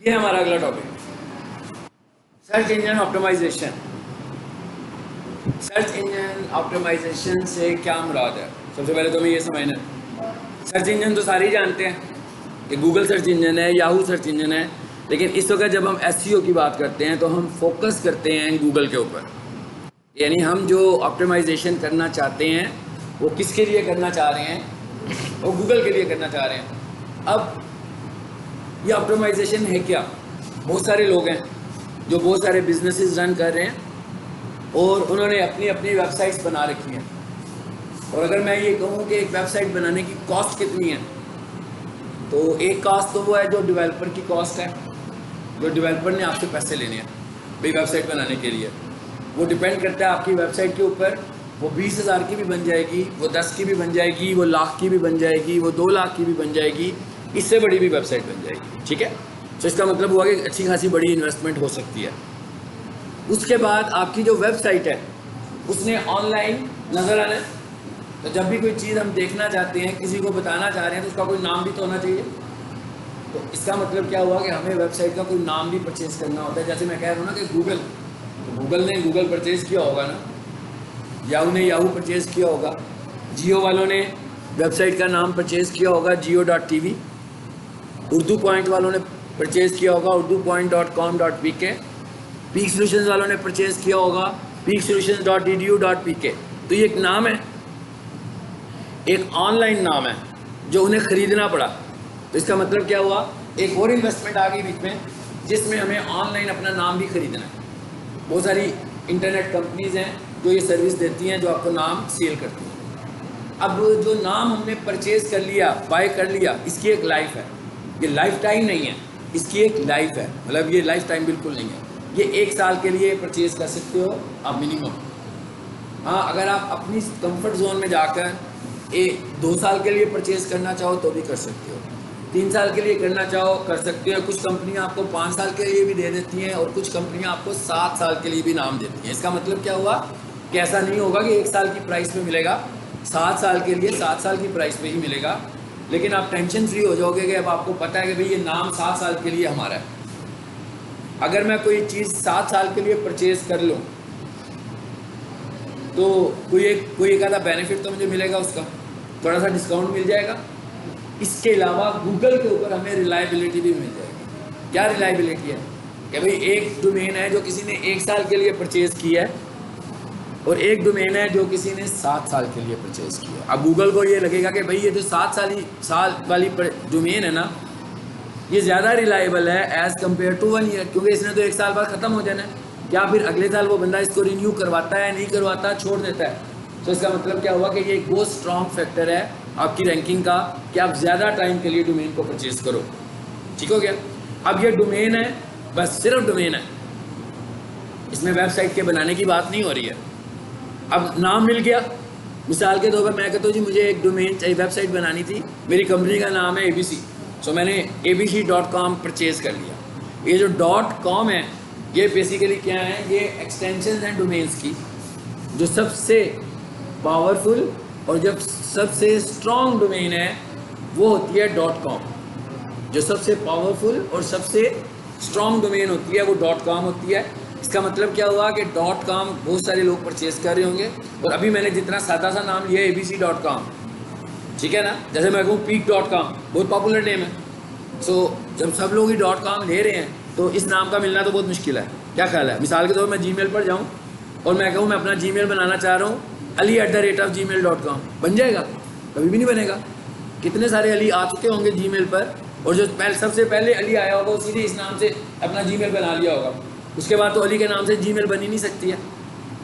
ये है हमारा अगला topic, search engine optimisation. Search engine optimisation से क्या मुराद है? सबसे पहले तो हमें ये समझना है, सर्च इंजन तो सारे ही जानते हैं कि गूगल सर्च इंजन है, याहू सर्च इंजन है, लेकिन इस वक्त जब हम एसईओ की बात करते हैं तो हम फोकस करते हैं गूगल के ऊपर। यानी हम जो ऑप्टिमाइजेशन करना चाहते हैं वो किसके लिए करना चाह रहे हैं? वो गूगल के लिए करना चाह रहे हैं। अब ये ऑप्टिमाइजेशन है क्या? बहुत सारे लोग हैं जो बहुत सारे बिजनेसेस रन कर रहे हैं और उन्होंने अपनी अपनी वेबसाइट्स बना रखी हैं। और अगर मैं ये कहूँ कि एक वेबसाइट बनाने की कॉस्ट कितनी है, तो एक कॉस्ट तो वो है जो डेवलपर की कॉस्ट है, जो डेवलपर ने आपसे पैसे लेने हैं भाई वेबसाइट बनाने के लिए। वो डिपेंड करता है आपकी वेबसाइट के ऊपर। वो 20,000 की भी बन जाएगी, वो 10 की भी बन जाएगी, वो लाख की भी बन जाएगी, वो 2 लाख की भी बन जाएगी, इससे बड़ी भी वेबसाइट बन जाएगी। ठीक है, तो इसका मतलब हुआ कि अच्छी खासी बड़ी इन्वेस्टमेंट हो सकती है। उसके बाद आपकी जो वेबसाइट है उसने ऑनलाइन नज़र आना है। तो जब भी कोई चीज़ हम देखना चाहते हैं, किसी को बताना चाह रहे हैं, तो उसका कोई नाम भी तो होना चाहिए। तो इसका मतलब क्या हुआ कि हमें वेबसाइट का कोई नाम भी परचेज करना होता है। जैसे मैं कह रहा हूँ ना कि गूगल, तो गूगल ने गूगल परचेज किया होगा ना, याहू ने याहू परचेज किया होगा, जियो वालों ने वेबसाइट का नाम परचेज किया होगा jio.tv, उर्दू पॉइंट वालों ने परचेज किया होगा urdupoint.com.pk, पीक सॉल्यूशंस वालों ने परचेज किया होगा peaksolutions.edu.pk। तो ये एक नाम है, एक ऑनलाइन नाम है जो उन्हें ख़रीदना पड़ा। तो इसका मतलब क्या हुआ, एक और इन्वेस्टमेंट आ गई बीच में जिसमें हमें ऑनलाइन अपना नाम भी ख़रीदना है। बहुत सारी इंटरनेट कंपनीज़ हैं जो ये सर्विस देती हैं, जो आपको नाम सेल करती हैं। अब जो नाम हमने परचेज़ कर लिया, बाय कर लिया, इसकी एक लाइफ है। ये लाइफ टाइम नहीं है, इसकी एक लाइफ है। मतलब ये लाइफ टाइम बिल्कुल नहीं है। ये 1 साल के लिए परचेज़ कर सकते हो आप मिनिमम। हाँ, अगर आप अपनी कंफर्ट जोन में जाकर 2 साल के लिए परचेज़ करना चाहो तो भी कर सकते हो, 3 साल के लिए करना चाहो कर सकते हो। कुछ कंपनियां आपको 5 साल के लिए भी दे देती हैं और कुछ कंपनियां आपको 7 साल के लिए भी नाम देती हैं। इसका मतलब क्या हुआ कि ऐसा नहीं होगा कि 1 साल की प्राइस पे मिलेगा, 7 साल के लिए 7 साल की प्राइस पे ही मिलेगा। लेकिन आप टेंशन फ्री हो जाओगे कि अब आपको पता है कि भाई ये नाम 7 साल के लिए हमारा है। अगर मैं कोई चीज़ 7 साल के लिए परचेज़ कर लूँ तो कोई एक आधा बेनिफिट तो मुझे मिलेगा, उसका थोड़ा सा डिस्काउंट मिल जाएगा। इसके अलावा गूगल के ऊपर हमें रिलायबिलिटी भी मिल जाएगी। क्या रिलायबिलिटी है कि भाई एक डोमेन है जो किसी ने 1 साल के लिए परचेज़ किया है और एक डोमेन है जो किसी ने 7 साल के लिए परचेज़ किया है। अब गूगल को ये लगेगा कि भाई ये जो 7 साल वाली डोमेन है ना, ये ज़्यादा रिलायबल है एज़ कम्पेयर टू 1 ईयर, क्योंकि इसने तो 1 साल बाद ख़त्म हो जाना है। क्या फिर अगले साल वो बंदा इसको रिन्यू करवाता है, नहीं करवाता, छोड़ देता है? तो इसका मतलब क्या हुआ कि ये एक बहुत स्ट्रॉन्ग फैक्टर है आपकी रैंकिंग का कि आप ज़्यादा टाइम के लिए डोमेन को परचेज़ करो। ठीक हो गया? अब ये डोमेन है, बस सिर्फ डोमेन है, इसमें वेबसाइट के बनाने की बात नहीं हो रही है। अब नाम मिल गया, मिसाल के तौर पर मैं कहता हूँ जी मुझे एक डोमेन चाहिए, वेबसाइट बनानी थी, मेरी कंपनी का नाम है ABC, सो मैंने abc.com परचेज़ कर लिया। ये जो .com है ये बेसिकली क्या है, ये एक्सटेंशन हैं डोमेन्स की। जो सबसे पावरफुल और जब सबसे स्ट्रॉन्ग डोमेन है वो होती है .com। जो सबसे पावरफुल और सबसे स्ट्रॉन्ग डोमेन होती है वो .com होती है। इसका मतलब क्या हुआ कि .com बहुत सारे लोग परचेज़ कर रहे होंगे। और अभी मैंने जितना सादा सा नाम लिया abc.com, ठीक है ना, जैसे मैं कहूँ peak.com, बहुत पॉपुलर नेम है। सो जब सब लोग ही .com ले रहे हैं तो इस नाम का मिलना तो बहुत मुश्किल है। क्या ख्याल है? मिसाल के तौर पर मैं Gmail पर जाऊँ और मैं कहूँ मैं अपना Gmail बनाना चाह रहा हूँ ali@gmail.com, बन जाएगा? कभी भी नहीं बनेगा। कितने सारे अली आ चुके होंगे Gmail पर, और जो सबसे पहले अली आया होगा उसी ने इस नाम से अपना Gmail बना लिया होगा। उसके बाद तो अली के नाम से Gmail बन ही नहीं सकती है।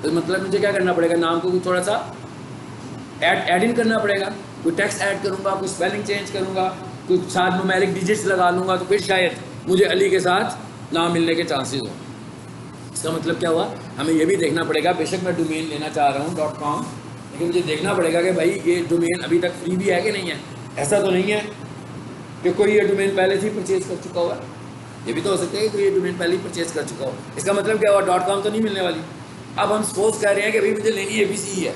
तो मतलब मुझे क्या करना पड़ेगा, नाम को थोड़ा सा ऐड इन करना पड़ेगा। कोई टेक्स्ट ऐड करूँगा, कोई स्पेलिंग चेंज करूँगा, कुछ 7 न्यूमेरिक डिजिट्स लगा लूँगा, तो फिर शायद मुझे अली के साथ नाम मिलने के चांसेस हो। इसका मतलब क्या हुआ, हमें ये भी देखना पड़ेगा, बेशक मैं डोमेन लेना चाह रहा हूँ .com, लेकिन मुझे देखना पड़ेगा कि भाई ये डोमेन अभी तक फ्री भी है कि नहीं है। ऐसा तो नहीं है कि कोई ये डोमेन पहले से ही परचेज़ कर चुका हुआ। ये भी तो हो सकता है कि कोई ये डोमेन पहले ही परचेज़ कर चुका हो। इसका मतलब क्या हुआ, .com तो नहीं मिलने वाली। अब हम सपोज कर रहे हैं कि भाई मुझे लेनी ABC ही है।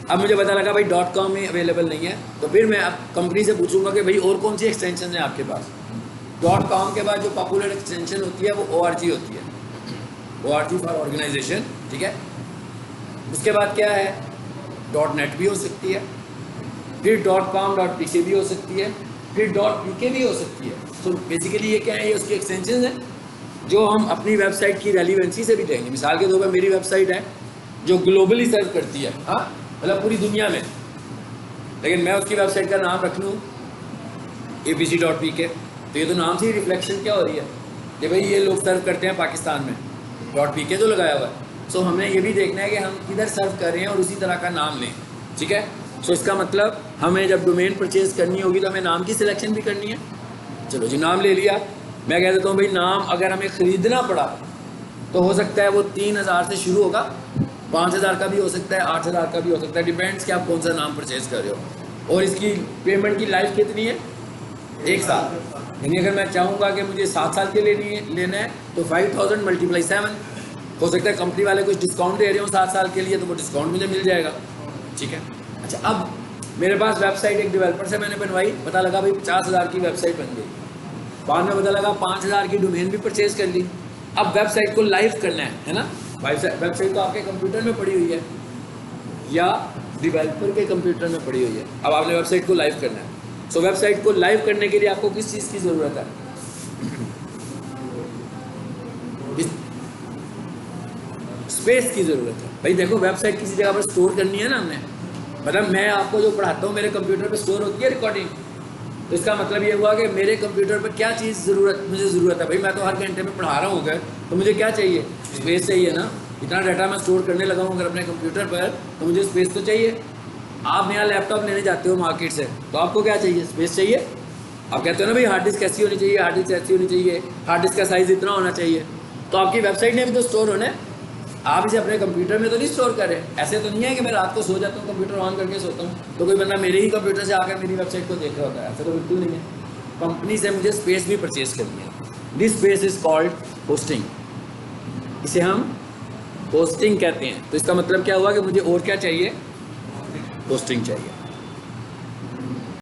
अब मुझे पता लगा भाई .com में अवेलेबल नहीं है, तो फिर मैं अब कंपनी से पूछूंगा कि भाई और कौन सी एक्सटेंशन है आपके पास। .com के बाद जो पॉपुलर एक्सटेंशन होती है वो ORG होती है, ORG फॉर ऑर्गेनाइजेशन, ठीक है। उसके बाद क्या है, .net भी हो सकती है, फिर .com .pk भी हो सकती है, फिर .pk भी हो सकती है। तो बेसिकली ये क्या है, ये उसकी एक्सटेंशन है जो हम अपनी वेबसाइट की रेलिवेंसी से भी देंगे। मिसाल के तौर पर मेरी वेबसाइट है जो ग्लोबली सर्व करती है, हाँ मतलब पूरी दुनिया में, लेकिन मैं उसकी वेबसाइट का नाम रख लूँ abc.pk, तो ये तो नाम से ही रिफ्लेक्शन क्या हो रही है कि भाई ये लोग सर्व करते हैं पाकिस्तान में, .pk तो लगाया हुआ है। सो हमें ये भी देखना है कि हम किधर सर्व कर रहे हैं और उसी तरह का नाम लें, ठीक है। सो इसका मतलब हमें जब डोमेन परचेज करनी होगी तो हमें नाम की सिलेक्शन भी करनी है। चलो जी, नाम ले लिया। मैं कह देता हूँ भाई नाम अगर हमें ख़रीदना पड़ा तो हो सकता है वो 3000 से शुरू होगा, 5000 का भी हो सकता है, 8000 का भी हो सकता है, डिपेंड्स कि आप कौन सा नाम परचेज कर रहे हो। और इसकी पेमेंट की लाइफ कितनी है, 1 साल। यानी अगर मैं चाहूँगा कि मुझे 7 साल के लिए लेना है तो 5000 × 7, हो सकता है कंपनी वाले कुछ डिस्काउंट दे रहे हो 7 साल के लिए, तो वो डिस्काउंट मुझे मिल जाएगा, ठीक है। अच्छा, अब मेरे पास वेबसाइट एक डेवलपर से मैंने बनवाई, पता लगा भाई 50,000 की वेबसाइट बन गई, बाद में पता लगा 5,000 की डोमेन भी परचेज कर ली। अब वेबसाइट को लाइव करना है ना, वेबसाइट तो आपके कंप्यूटर में पड़ी हुई है या डेवलपर के कंप्यूटर में पड़ी हुई है, अब आपने वेबसाइट को लाइव करना है। सो वेबसाइट को लाइव करने के लिए आपको किस चीज़ की ज़रूरत है, स्पेस की ज़रूरत है। भाई देखो, वेबसाइट किसी जगह पर स्टोर करनी है ना हमने, मतलब मैं आपको जो पढ़ाता हूँ मेरे कंप्यूटर पे स्टोर होती है रिकॉर्डिंग, तो इसका मतलब ये हुआ कि मेरे कंप्यूटर पर क्या चीज़ मुझे ज़रूरत है। भाई मैं तो हर घंटे में पढ़ा रहा हूँ अगर, तो मुझे क्या चाहिए, स्पेस चाहिए ना। इतना डाटा मैं स्टोर करने लगा हूँ अगर अपने कंप्यूटर पर, तो मुझे स्पेस तो चाहिए। आप नया लैपटॉप लेने जाते हो मार्केट से, तो आपको क्या चाहिए, स्पेस चाहिए। आप कहते हो ना भाई हार्ड डिस्क ऐसी होनी चाहिए, हार्ड डिस्क ऐसी होनी चाहिए, हार्ड डिस्क का साइज़ इतना होना चाहिए। तो आपकी वेबसाइट ने भी तो स्टोर होना है, आप इसे अपने कंप्यूटर में तो नहीं स्टोर करें। ऐसे तो नहीं है कि मैं रात को सो जाता हूँ कंप्यूटर ऑन करके सोता हूँ तो कोई बंदा मेरे ही कंप्यूटर से आकर मेरी वेबसाइट को देख रहा होता है, ऐसा तो बिल्कुल नहीं है। कंपनी से मुझे स्पेस भी परचेज करनी है। This space is called hosting, इसे हम होस्टिंग कहते हैं। तो इसका मतलब क्या हुआ कि मुझे और क्या चाहिए, होस्टिंग चाहिए।